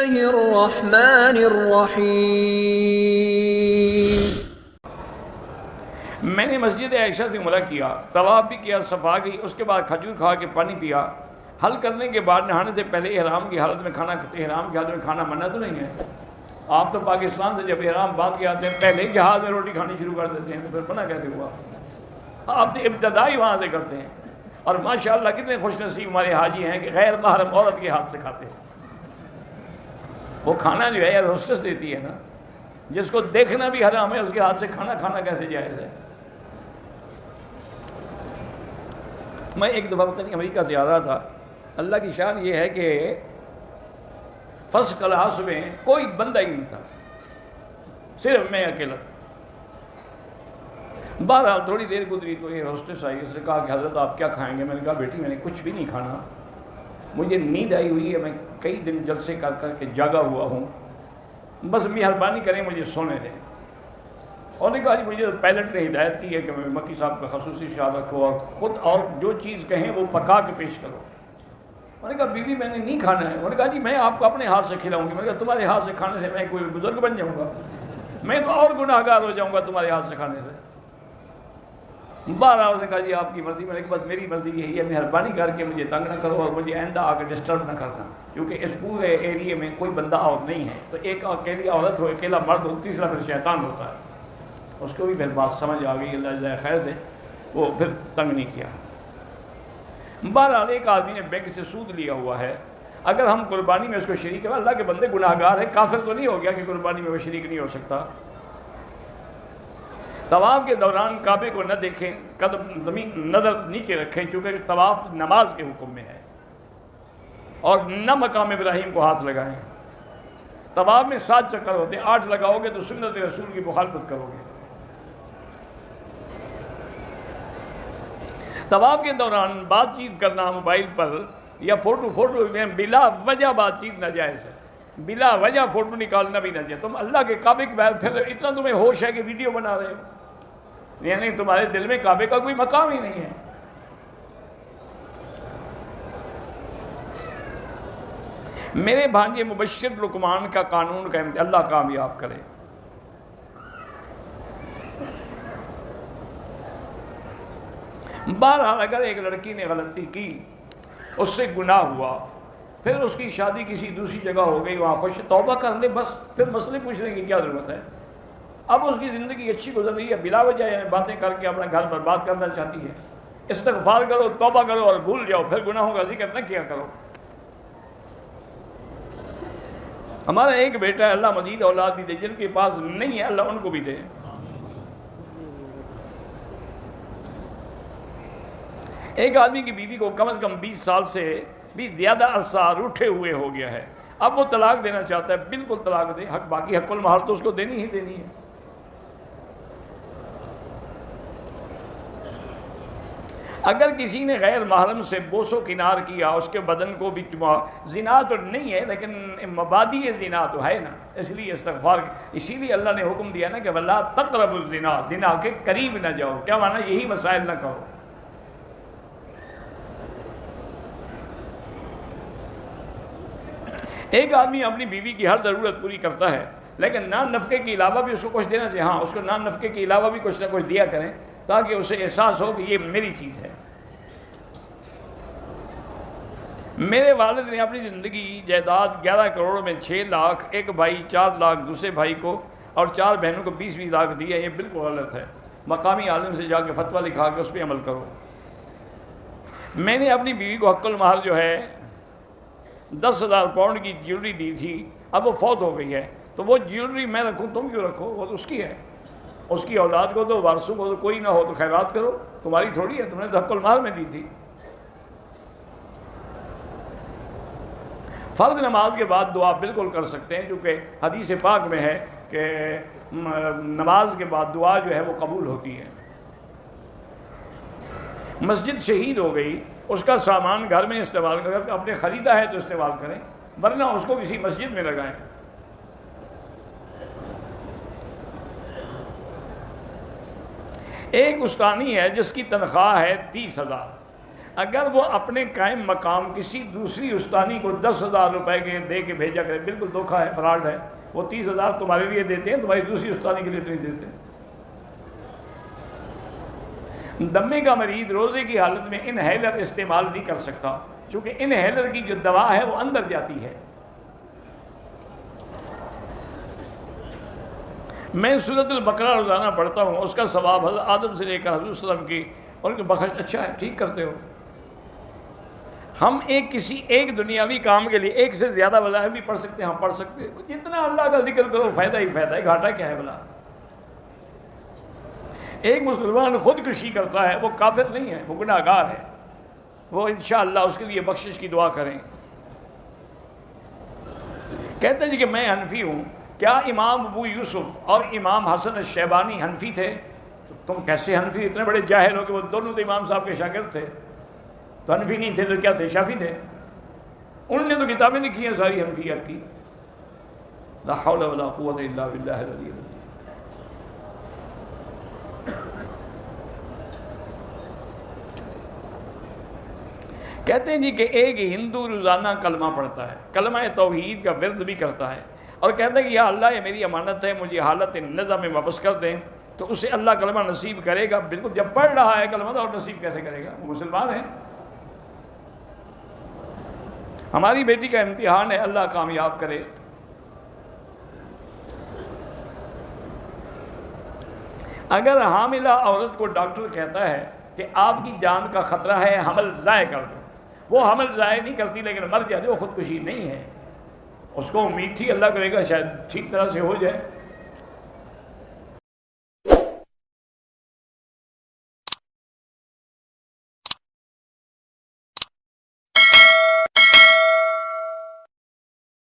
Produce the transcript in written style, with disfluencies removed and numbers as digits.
اللہ الرحمن الرحیم۔ میں نے مسجد عائشہ سے عمرہ کیا، طواف بھی کیا، صفا کی، اس کے بعد کھجور کھا کے پانی پیا۔ حل کرنے کے بعد نہانے سے پہلے احرام کی حالت میں کھانا منع تو نہیں ہے؟ آپ تو پاکستان سے جب احرام باندھ کے آتے ہیں پہلے جہاز میں روٹی کھانی شروع کر دیتے ہیں، تو پھر منع کیسے ہوا؟ آپ تو ابتدائی وہاں سے کرتے ہیں، اور ماشاءاللہ کتنے خوش نصیب ہمارے حاجی ہیں کہ غیر محرم عورت کے ہاتھ سے کھاتے ہیں۔ وہ کھانا جو ہے یار ہوسٹس دیتی ہے نا، جس کو دیکھنا بھی حرام ہے، اس کے ہاتھ سے کھانا کیسے جائز ہے؟ میں ایک دفعہ پتہ نہیں امریکہ سے آ رہا تھا، اللہ کی شان یہ ہے کہ فرسٹ کلاس میں کوئی بندہ ہی نہیں تھا، صرف میں اکیلا تھا۔ بہرحال تھوڑی دیر گزری تو یہ ہوسٹس آئی، اس نے کہا کہ حضرت آپ کیا کھائیں گے؟ میں نے کہا بیٹی میں نے کچھ بھی نہیں کھانا، مجھے نیند آئی ہوئی ہے، میں کئی دن جلسے کر کے جاگا ہوا ہوں، بس مہربانی کریں مجھے سونے دیں۔ اور نے کہا جی مجھے پائلٹ نے ہدایت کی ہے کہ میں مکی صاحب کا خصوصی خیال رکھو اور خود اور جو چیز کہیں وہ پکا کے پیش کرو۔ میں نے کہا بیوی میں نے نہیں کھانا ہے۔ انہوں نے کہا جی میں آپ کو اپنے ہاتھ سے کھلاؤں گی۔ میں نے کہا تمہارے ہاتھ سے کھانے سے میں کوئی بزرگ بن جاؤں گا؟ میں تو اور گناہ گار ہو جاؤں گا تمہارے ہاتھ سے کھانے سے۔ بارہ اس نے کہا جی آپ کی مرضی۔ میں نے کہا بس میری مرضی یہی ہے، مہربانی کر کے مجھے تنگ نہ کرو اور مجھے آئندہ آ کے ڈسٹرب نہ کرنا، کیونکہ اس پورے ایریے میں کوئی بندہ اور نہیں ہے، تو ایک اکیلی عورت ہو، اکیلا مرد ہو، تیسرا پھر شیطان ہوتا ہے۔ اس کو بھی پھر بات سمجھ آ گئی، اللہ جزائے خیر دے، وہ پھر تنگ نہیں کیا۔ بہرحال ایک آدمی نے بینک سے سود لیا ہوا ہے، اگر ہم قربانی میں اس کو شریک کریں، اللہ کے بندے گناہ گار ہے، کافر تو نہیں ہو گیا کہ قربانی میں وہ شریک نہیں ہو سکتا۔ طواف کے دوران کعبے کو نہ دیکھیں، قدم زمین نظر نیچے رکھیں، چونکہ طواف نماز کے حکم میں ہے، اور نہ مقام ابراہیم کو ہاتھ لگائیں۔ طواف میں 7 چکر ہوتے ہیں، 8 لگاؤ گے تو سنت رسول کی مخالفت کرو گے۔ طواف کے دوران بات چیت کرنا موبائل پر یا فوٹو میں بلا وجہ بات چیت ناجائز ہے، بلا وجہ فوٹو نکالنا بھی ناجائز۔ تم اللہ کے کعبے کے بعد پھر اتنا تمہیں ہوش ہے کہ ویڈیو بنا رہے ہو، یعنی تمہارے دل میں کعبے کا کوئی مقام ہی نہیں ہے۔ میرے بھانجے مبشر لقمان کا قانون کا اللہ کامیاب کرے۔ بہرحال اگر ایک لڑکی نے غلطی کی، اس سے گناہ ہوا، پھر اس کی شادی کسی دوسری جگہ ہو گئی، وہاں خوش توبہ کر لے، بس پھر مسئلے پوچھنے کی کیا ضرورت ہے؟ اب اس کی زندگی اچھی گزر رہی ہے، بلا وجہ یعنی باتیں کر کے اپنا گھر برباد کرنا چاہتی ہے، استغفار کرو، توبہ کرو اور بھول جاؤ، پھر گناہوں کا ذکر نہ کیا کرو۔ ہمارا ایک بیٹا ہے، اللہ مزید اولاد بھی دے، جن کے پاس نہیں ہے اللہ ان کو بھی دے۔ ایک آدمی کی بیوی کو کم از کم 20 سال سے بھی زیادہ عرصہ روٹھے ہوئے ہو گیا ہے، اب وہ طلاق دینا چاہتا ہے، بالکل طلاق دے، باقی حق المہر تو اس کو دینی ہی دینی ہے۔ اگر کسی نے غیر محرم سے بوس و کنار کیا، اس کے بدن کو بھی زنا تو نہیں ہے لیکن مبادی زنا تو ہے نا، اس لیے استغفار، اسی لیے اللہ نے حکم دیا نا کہ وَلَا تَقْرَبُوا الزِّنَا، زنا کے قریب نہ جاؤ۔ کیا معنی؟ یہی مسائل نہ کہو۔ ایک آدمی اپنی بیوی کی ہر ضرورت پوری کرتا ہے، لیکن نان نفقے کے علاوہ بھی اس کو کچھ دینا چاہیے۔ ہاں، اس کو نان نفقے کے علاوہ بھی کچھ نہ کچھ دیا کریں تاکہ اسے احساس ہو کہ یہ میری چیز ہے۔ میرے والد نے اپنی زندگی جائیداد 11 کروڑ میں 6 لاکھ، ایک بھائی 4 لاکھ دوسرے بھائی کو، اور 4 بہنوں کو 20-20 لاکھ دیے۔ یہ بالکل غلط ہے، مقامی عالم سے جا کے فتویٰ لکھا کے اس پہ عمل کرو۔ میں نے اپنی بیوی کو حق المہر جو ہے 10,000 پاؤنڈ کی جیولری دی تھی، اب وہ فوت ہو گئی ہے، تو وہ جیولری میں رکھوں، تم کیوں رکھو؟ وہ تو اس کی ہے، اس کی اولاد کو دو، وارثوں کو، تو کوئی نہ ہو تو خیرات کرو، تمہاری تھوڑی ہے، تم نے تو حق المہر میں دی تھی۔ فرض نماز کے بعد دعا بالکل کر سکتے ہیں، کیونکہ حدیث پاک میں ہے کہ نماز کے بعد دعا جو ہے وہ قبول ہوتی ہے۔ مسجد شہید ہو گئی، اس کا سامان گھر میں استعمال کریں، اگر آپ نے خریدا ہے تو استعمال کریں، ورنہ اس کو کسی مسجد میں لگائیں۔ ایک استانی ہے جس کی تنخواہ ہے 30,000، اگر وہ اپنے قائم مقام کسی دوسری استانی کو 10,000 روپے کے دے کے بھیجا کرے، بالکل دھوکہ ہے، فراڈ ہے، وہ 30,000 تمہارے لیے دیتے ہیں، تمہاری دوسری استانی کے لیے تو نہیں دیتے۔ دمے کا مریض روزے کی حالت میں انہیلر استعمال نہیں کر سکتا، چونکہ انہیلر کی جو دوا ہے وہ اندر جاتی ہے۔ میں سورۃ البقرہ روزانہ پڑھتا ہوں، اس کا ثواب حضرت آدم سے لے کر حضور صلی اللہ علیہ وسلم کی اور بخش، اچھا ہے، ٹھیک کرتے ہو۔ ہم کسی ایک دنیاوی کام کے لیے ایک سے زیادہ وظائف بھی پڑھ سکتے ہیں، ہم پڑھ سکتے ہیں، جتنا اللہ کا ذکر کرو فائدہ ہی فائدہ ہے، گھاٹا کیا ہے بلا؟ ایک مسلمان خودکشی کرتا ہے وہ کافر نہیں ہے، وہ گناہ گار ہے، وہ انشاءاللہ اس کے لیے بخشش کی دعا کریں۔ کہتے ہیں جی کہ میں حنفی ہوں، کیا امام ابو یوسف اور امام حسن الشیبانی حنفی تھے؟ تو تم کیسے حنفی، اتنے بڑے جاہل ہو کہ وہ دونوں تو امام صاحب کے شاگرد تھے، تو حنفی نہیں تھے تو کیا تھے؟ شافعی تھے۔ انہوں نے تو کتابیں لکھی ہیں ساری حنفیت کی۔ لا حول ولا قوت الا باللہ العلی العظیم۔ کہتے ہیں جی کہ ایک ہندو روزانہ کلمہ پڑھتا ہے، کلمہ توحید کا ورد بھی کرتا ہے، اور کہتا ہے کہ یا اللہ یہ میری امانت ہے، مجھے حالت نظم میں واپس کر دیں، تو اسے اللہ کلمہ نصیب کرے گا۔ بالکل، جب پڑھ رہا ہے کلمہ تو اور نصیب کیسے کرے گا؟ وہ مسلمان ہے۔ ہماری بیٹی کا امتحان ہے، اللہ کامیاب کرے۔ اگر حاملہ عورت کو ڈاکٹر کہتا ہے کہ آپ کی جان کا خطرہ ہے، حمل ضائع کر دو، وہ حمل ضائع نہیں کرتی لیکن مر جاتی، وہ خودکشی نہیں ہے، اس کو امید تھی اللہ کرے گا شاید ٹھیک طرح سے ہو جائے۔